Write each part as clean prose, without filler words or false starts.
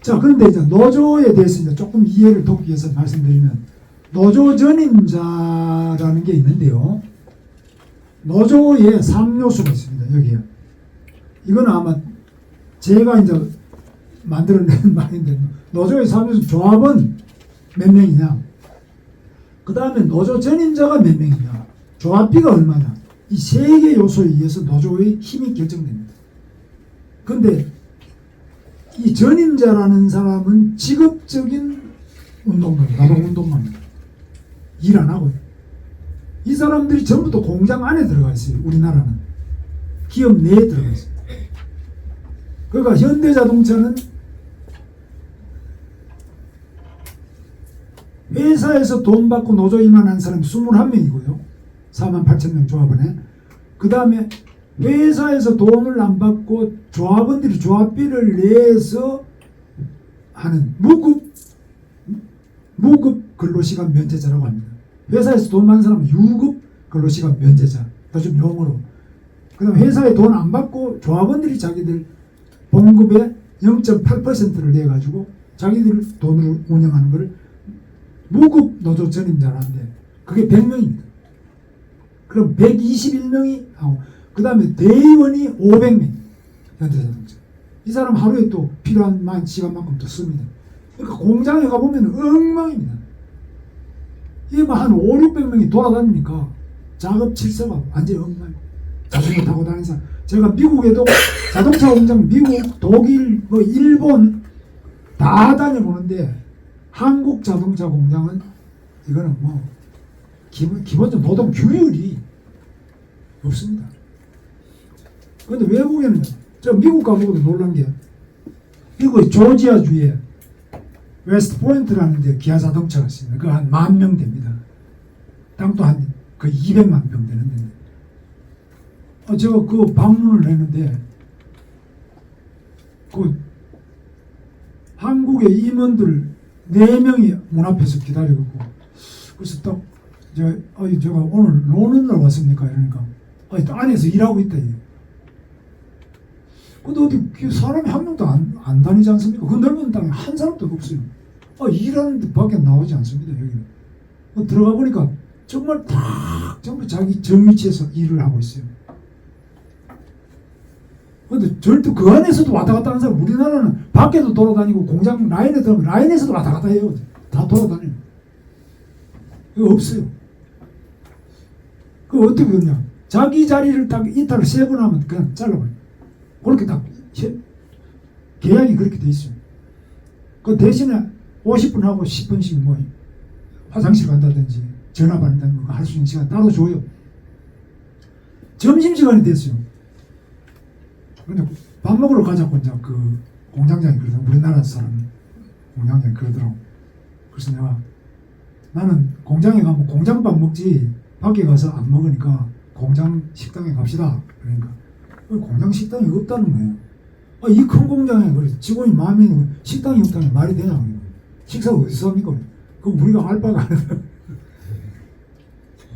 자, 그런데 이제 노조에 대해서 이제 조금 이해를 돕기 위해서 말씀드리면, 노조 전임자라는 게 있는데요. 노조에 3요소가 있습니다. 여기에. 이거는 아마 제가 이제 만들어낸 말인데, 노조의 3요소, 조합은 몇 명이냐, 그 다음에 노조 전임자가 몇 명이냐, 조합비가 얼마냐, 이 세 개 요소에 의해서 노조의 힘이 결정됩니다. 근데 이 전임자라는 사람은 직업적인 운동가입니다. 노동운동가입니다. 일 안 하고요. 이 사람들이 전부 다 공장 안에 들어가 있어요. 우리나라는 기업 내에 들어가 있어요. 그러니까 현대자동차는 회사에서 돈 받고 노조 임한한 사람이 21명이고요. 48,000명 조합원에. 그 다음에 회사에서 돈을 안 받고 조합원들이 조합비를 내서 하는 무급 근로시간 면제자라고 합니다. 회사에서 돈 많은 사람은 유급 근로시간 면제자. 요즘 용어로. 그 다음에 회사에 돈 안 받고 조합원들이 자기들 봉급의 0.8%를 내가지고 자기들 돈으로 운영하는 것을 무급 노조 전임자라는데, 그게 100명입니다. 그럼 121명이 하고, 그 다음에 대의원이 500명. 현대자동차. 이 사람 하루에 또 필요한 시간만큼 또 씁니다. 그러니까 공장에 가보면 엉망입니다. 이게 뭐 한 5, 600명이 돌아다니니까 작업 질서가 완전히 엉망. 자전거 타고 다니는 사람. 제가 미국에도 자동차 공장, 미국, 독일, 뭐 일본 다 다녀보는데, 한국 자동차 공장은 이거는 뭐 기본적 노동 규율이 없습니다. 그런데 외국에는, 저 미국 가보고도 놀란 게, 미국의 조지아주에 웨스트 포인트라는 데 기아 자동차가 있습니다. 그거 한 10,000명 됩니다. 땅도 한 거의 200만 평 되는데, 제가 그 방문을 했는데, 그 한국의 임원들 4명이 문 앞에서 기다리고 있고, 그래서 딱 제가 오늘 논문으로 왔습니까? 이러니까 또 안에서 일하고 있다. 근데 어디 사람이 한 명도 안 다니지 않습니까? 그 넓은 땅에 한 사람도 없어요. 일하는 데 밖에 나오지 않습니다. 여기는. 들어가 보니까 정말 다 전부 자기 정위치에서 일을 하고 있어요. 근데 절대 그 안에서도 왔다 갔다 하는 사람, 우리나라는 밖에도 돌아다니고 공장 라인에 들어가면 라인에서도 왔다 갔다 해요. 다 돌아다녀요. 이거 없어요. 그 어떻게 그러냐, 자기 자리를 딱 이탈을 3번 하면 그냥 잘라버려요. 그렇게 딱 계약이 그렇게 돼 있어요. 그 대신에 50분 하고 10분씩 뭐 화장실 간다든지 전화 받는다든지 할 수 있는 시간 따로 줘요. 점심시간이 됐어요. 근데 밥 먹으러 가자고 이제 그 공장장이 그러더라고. 우리나라 사람 공장장이 그러더라고. 그래서 내가, 나는 공장에 가면 공장밥 먹지 밖에 가서 안 먹으니까 공장 식당에 갑시다. 그러니까 공장 식당이 없다는 거예요. 이 큰 공장에 그래 직원이 마음에 있는 식당이 없다는 말이 되냐고. 식사가 어디서 합니까? 그럼 우리가 알 바가 아니다.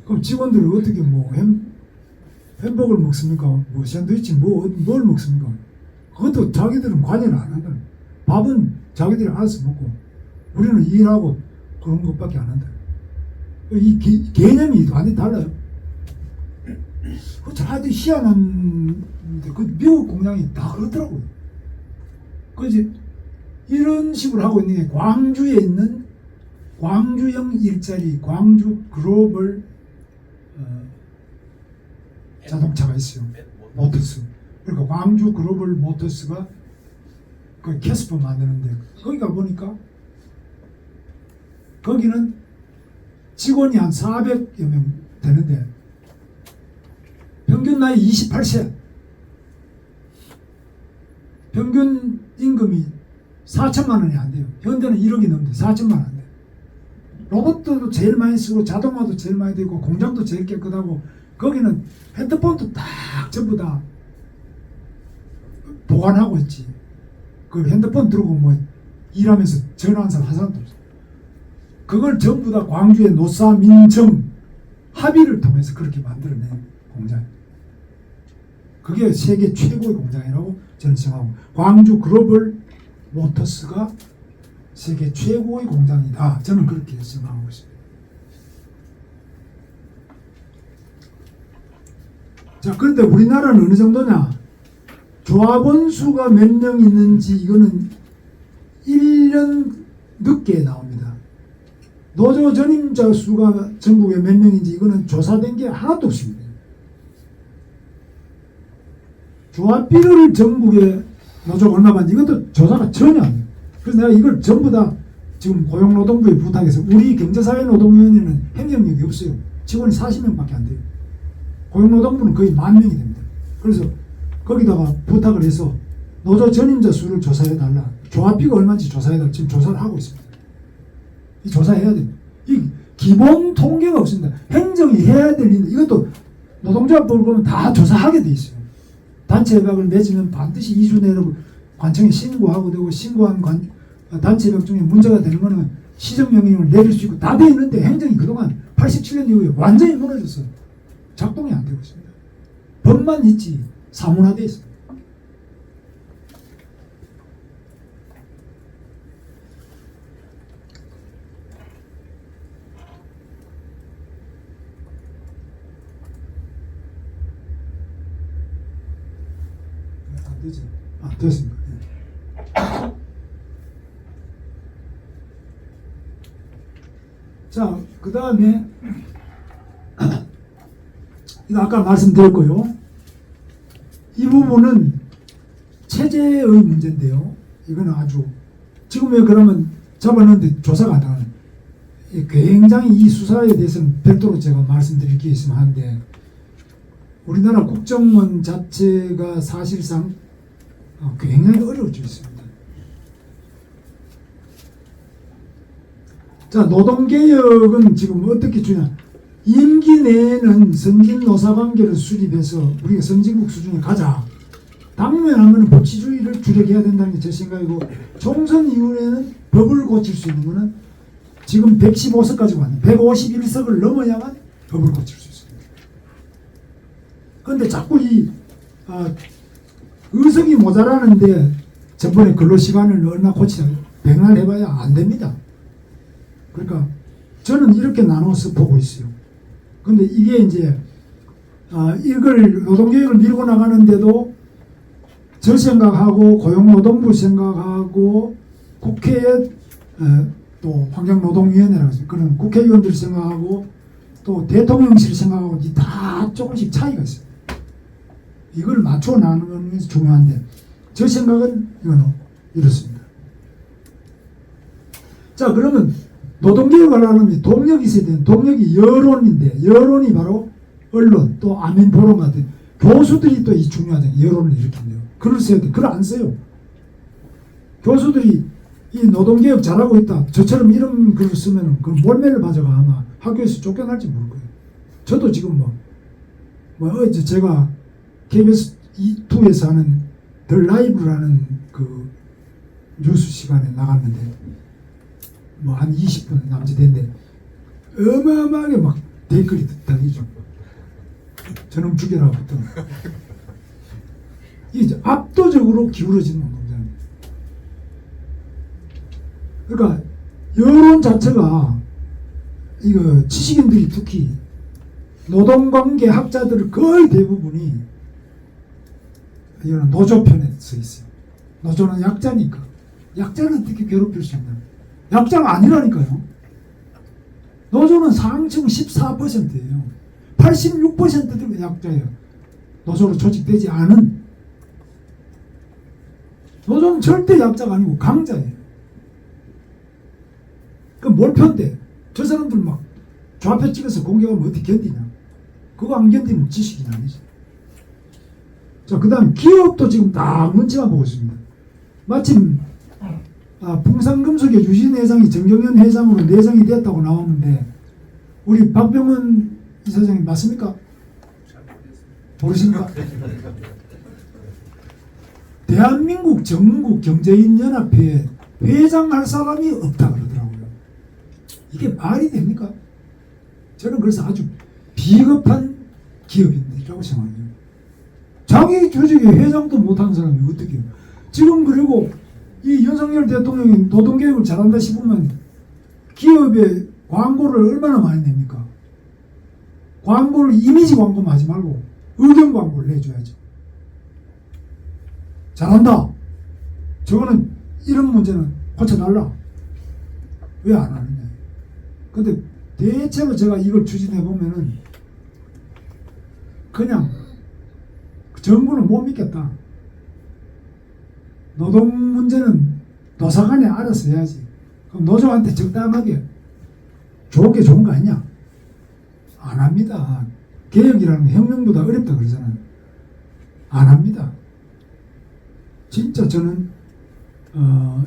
그럼 직원들이 어떻게 뭐 햄버거를 먹습니까? 뭐 샌드위치 뭘 먹습니까? 그것도 자기들은 관여를 안 한다. 밥은 자기들이 알아서 먹고 우리는 일하고 그런 것밖에 안 한다. 이 개념이 완전히 달라요. 그 아주 희한한데, 그 미국 공장이 다 그렇더라고요. 그래서 이런 식으로 하고 있는 게 광주에 있는 광주형 일자리 광주 글로벌 자동차가 있어요. 모터스. 그러니까 광주 글로벌 모터스가 그 캐스퍼 만드는데, 거기 가보니까 거기는 직원이 한 400여 명 되는데 평균 나이 28세, 평균 임금이 4천만 원이 안 돼요. 현대는 1억이 넘는데 4천만 원 안 돼요. 로봇도 제일 많이 쓰고 자동화도 제일 많이 되고 공장도 제일 깨끗하고, 거기는 핸드폰도 딱 전부 다 보관하고 있지. 그 핸드폰 들고 뭐 일하면서 전화한 사람 한 사람도 없어. 그걸 전부 다 광주의 노사 민정 합의를 통해서 그렇게 만들어낸 공장. 그게 세계 최고의 공장이라고 저는 생각하고, 광주 글로벌 모터스가 세계 최고의 공장이다, 저는 그렇게 생각하고 있습니다. 자, 그런데 우리나라는 어느 정도냐? 조합원 수가 몇 명 있는지 이거는 1년 늦게 나옵니다. 노조 전임자 수가 전국에 몇 명인지 이거는 조사된 게 하나도 없습니다. 조합비를 전국에 노조가 얼마 받는지 이것도 조사가 전혀 안 돼요. 그래서 내가 이걸 전부 다 지금 고용노동부에 부탁해서, 우리 경제사회노동위원회는 행정력이 없어요. 직원이 40명밖에 안 돼요. 고용노동부는 거의 10,000명이 됩니다. 그래서 거기다가 부탁을 해서 노조 전임자 수를 조사해달라, 조합비가 얼마인지 조사해달라, 지금 조사를 하고 있습니다. 이 조사해야 됩니다. 이 기본 통계가 없습니다. 행정이 해야 될 일인데 이것도 노동조합법을 보면 다 조사하게 돼 있어요. 단체 협약을 맺으면 반드시 2주 내로 관청에 신고하고 되고, 신고한 단체 협약 중에 문제가 되는 거는 시정명령을 내릴 수 있고 다 돼 있는데, 행정이 그동안 87년 이후에 완전히 무너졌어요. 작동이 안 되고 있습니다. 법만 있지 사문화되어 있습니다. 안 되죠? 아, 됐습니다. 네. 자, 그 다음에 이거 아까 말씀드렸고요. 이 부분은 체제의 문제인데요. 이거는 아주 지금 왜 그러면 잡았는데 조사가 안 나가는, 굉장히 이 수사에 대해서는 별도로 제가 말씀드릴 게 있으면 하는데, 우리나라 국정원 자체가 사실상 굉장히 어려워져 있습니다. 자, 노동개혁은 지금 어떻게 주냐? 임기 내에는 선진 노사관계를 수립해서 우리가 선진국 수준에 가자. 당면한 거는 법치주의를 주력해야 된다는 게 제 생각이고, 총선 이후에는 법을 고칠 수 있는 거는 지금 115석까지 왔는데 151석을 넘어야만 법을 고칠 수 있습니다. 그런데 자꾸 이 의석이 모자라는데 전번에 근로시간을 얼마 고치자, 백날 해봐야 안 됩니다. 그러니까 저는 이렇게 나눠서 보고 있어요. 근데 이게 이제 이걸 노동개혁을 밀고 나가는데도 저 생각하고 고용노동부 생각하고 국회에 또 환경노동위원회라고 해서 그런 국회의원들 생각하고 또 대통령실 생각하고 다 조금씩 차이가 있어요. 이걸 맞춰 나가는 것이 중요한데, 저 생각은 이거는 이렇습니다. 자, 그러면 노동개혁을 하려면 동력이 있어야 되는, 동력이 여론인데, 여론이 바로 언론, 또 아민포럼 같은 교수들이 또 이 중요하잖아요. 여론을 일으킨대요. 글을 써야 돼. 글 안 써요. 교수들이 이 노동개혁 잘하고 있다, 저처럼 이런 글을 쓰면 그 몰매를 맞아가 아마 학교에서 쫓겨날지 모를 거예요. 저도 지금 어제 제가 KBS 2에서 하는 더 라이브라는 그 뉴스 시간에 나갔는데 한 20분 남짓했는데 어마어마하게 막 댓글이 달리죠. 저놈 죽여라부터. 이게 압도적으로 기울어지는 운동장입니다. 그러니까 여론 자체가 이거 지식인들이 특히 노동관계 학자들 거의 대부분이 이거는 노조 편에 서 있어요. 노조는 약자니까. 약자는 어떻게 괴롭힐 수 있나? 약자가 아니라니까요. 노조는 상층 14%예요. 86%도 약자예요. 노조로 조직되지 않은. 노조는 절대 약자가 아니고 강자예요. 그럼 뭘 편대? 저 사람들 막 좌표 찍어서 공격하면 어떻게 견디냐? 그거 안 견디면 지식이 아니지. 자, 그 다음 기업도 지금 다 눈치만 보고 있습니다. 마침 풍산금속의 유진 회장이 정경련 회장으로 내정이 됐다고 나오는데, 우리 박병원 이사장님 맞습니까? 모르십니까? 대한민국 전국 경제인연합회에 회장할 사람이 없다 그러더라고요. 이게 말이 됩니까? 저는 그래서 아주 비겁한 기업인이라고 생각해요. 자기 조직에 회장도 못하는 사람이 어떻게 해요? 지금 그리고 이 윤석열 대통령이 노동개혁을 잘한다 싶으면 기업에 광고를 얼마나 많이 냅니까? 광고를 이미지 광고만 하지 말고 의견 광고를 내줘야죠. 잘한다. 저거는 이런 문제는 고쳐달라. 왜 안 하느냐. 근데 대체로 제가 이걸 추진해 보면은 그냥 정부는 못 믿겠다. 노동 문제는 노사간에 알아서 해야지. 그럼 노조한테 적당하게 좋게 좋은 거 아니냐? 안 합니다. 개혁이라는 게 혁명보다 어렵다 그러잖아요. 안 합니다. 진짜 저는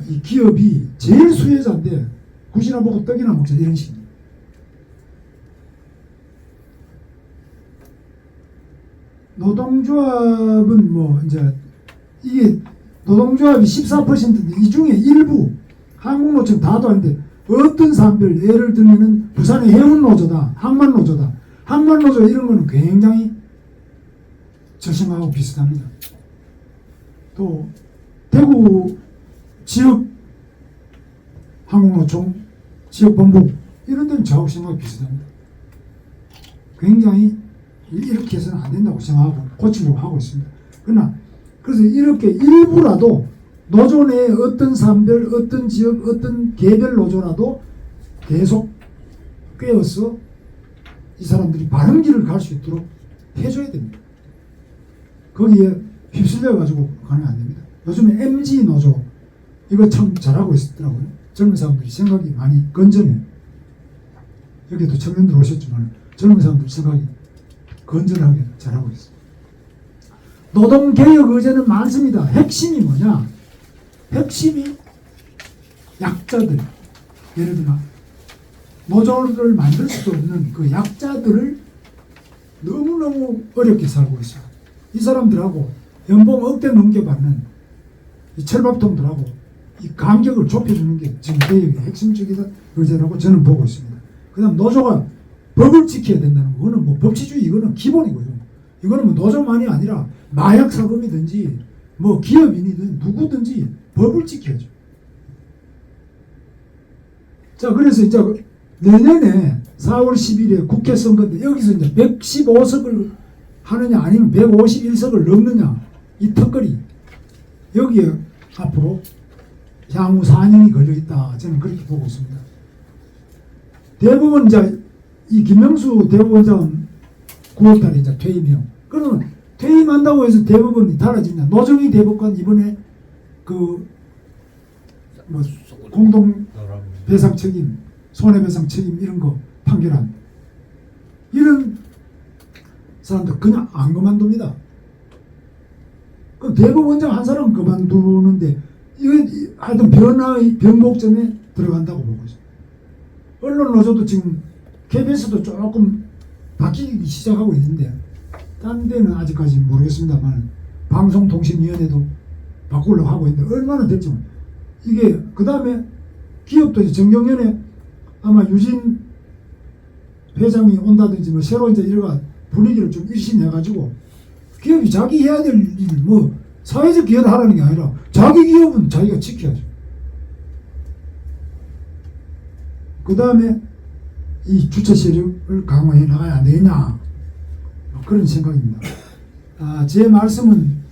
이 기업이 제일 수혜자인데 굿이나 먹고 떡이나 먹자 이런 식입니다. 노동조합은 뭐 이제 이게 노동조합이 14%인데 이 중에 일부 한국노총 다도 아닌데 어떤 사람들 예를 들면은 부산의 해운노조다, 항만노조다. 항만노조 이런 거는 굉장히 저심하고 비슷합니다. 또 대구 지역 한국노총 지역본부 이런 데는 저하고 생각이 비슷합니다. 굉장히 이렇게 해서는 안 된다고 생각하고 고치려고 하고 있습니다. 그러나 그래서 이렇게 일부라도 노조 내에 어떤 사람들, 어떤 지역, 어떤 개별 노조라도 계속 꿰어서 이 사람들이 바른 길을 갈 수 있도록 해줘야 됩니다. 거기에 휩쓸려 가지고 가면 안 됩니다. 요즘에 MG 노조 이거 참 잘하고 있더라고요. 젊은 사람들이 생각이 많이 건전해요. 여기도 청년들 오셨지만 젊은 사람들 생각이 건전하게 잘하고 있습니다. 노동개혁 의제는 많습니다. 핵심이 뭐냐? 핵심이 약자들, 예를 들어 노조를 만들 수도 없는 그 약자들을 너무너무 어렵게 살고 있어요. 이 사람들하고 연봉 억대 넘게 받는 이 철밥통들하고 이 간격을 좁혀주는 게 지금 개혁의 핵심적인 의제라고 저는 보고 있습니다. 그 다음 노조가 법을 지켜야 된다는 거, 그거는 뭐 법치주의 이거는 기본이고요. 이거는 뭐 노조만이 아니라 마약 사범이든지 뭐 기업인이든 누구든지 법을 지켜야죠. 자, 그래서 이제 내년에 4월 10일에 국회 선거인데 여기서 이제 115석을 하느냐 아니면 151석을 넘느냐 이 턱걸이 여기에 앞으로 향후 4년이 걸려 있다. 저는 그렇게 보고 있습니다. 대법원 이제 이 김명수 대법원장은 9월달에 이제 퇴임해요. 그러면 퇴임한다고 해서 대법원이 달라지냐? 노정희 대법관 이번에 그 뭐 공동 배상 책임, 손해배상 책임 이런 거 판결한 이런 사람들 그냥 안 그만둡니다. 그럼 대법원장 한 사람은 그만두는데 이거 하여튼 변화의 변곡점에 들어간다고 보고 있어요. 언론 노조도 지금 KBS도 조금 바뀌기 시작하고 있는데 딴 데는 아직까지 모르겠습니다만 방송통신위원회도 바꾸려고 하고 있는데 얼마나 될지 이게 그 다음에 기업도 이제 정경련에 아마 유진 회장이 온다든지 뭐 새로 이제 이런 분위기를 좀 일신해가지고 기업이 자기 해야 될 일 뭐 사회적 기여를 하라는 게 아니라 자기 기업은 자기가 지켜야죠. 그 다음에 이 주체 세력을 강화해 나가야 되냐 그런 생각입니다. 제 말씀은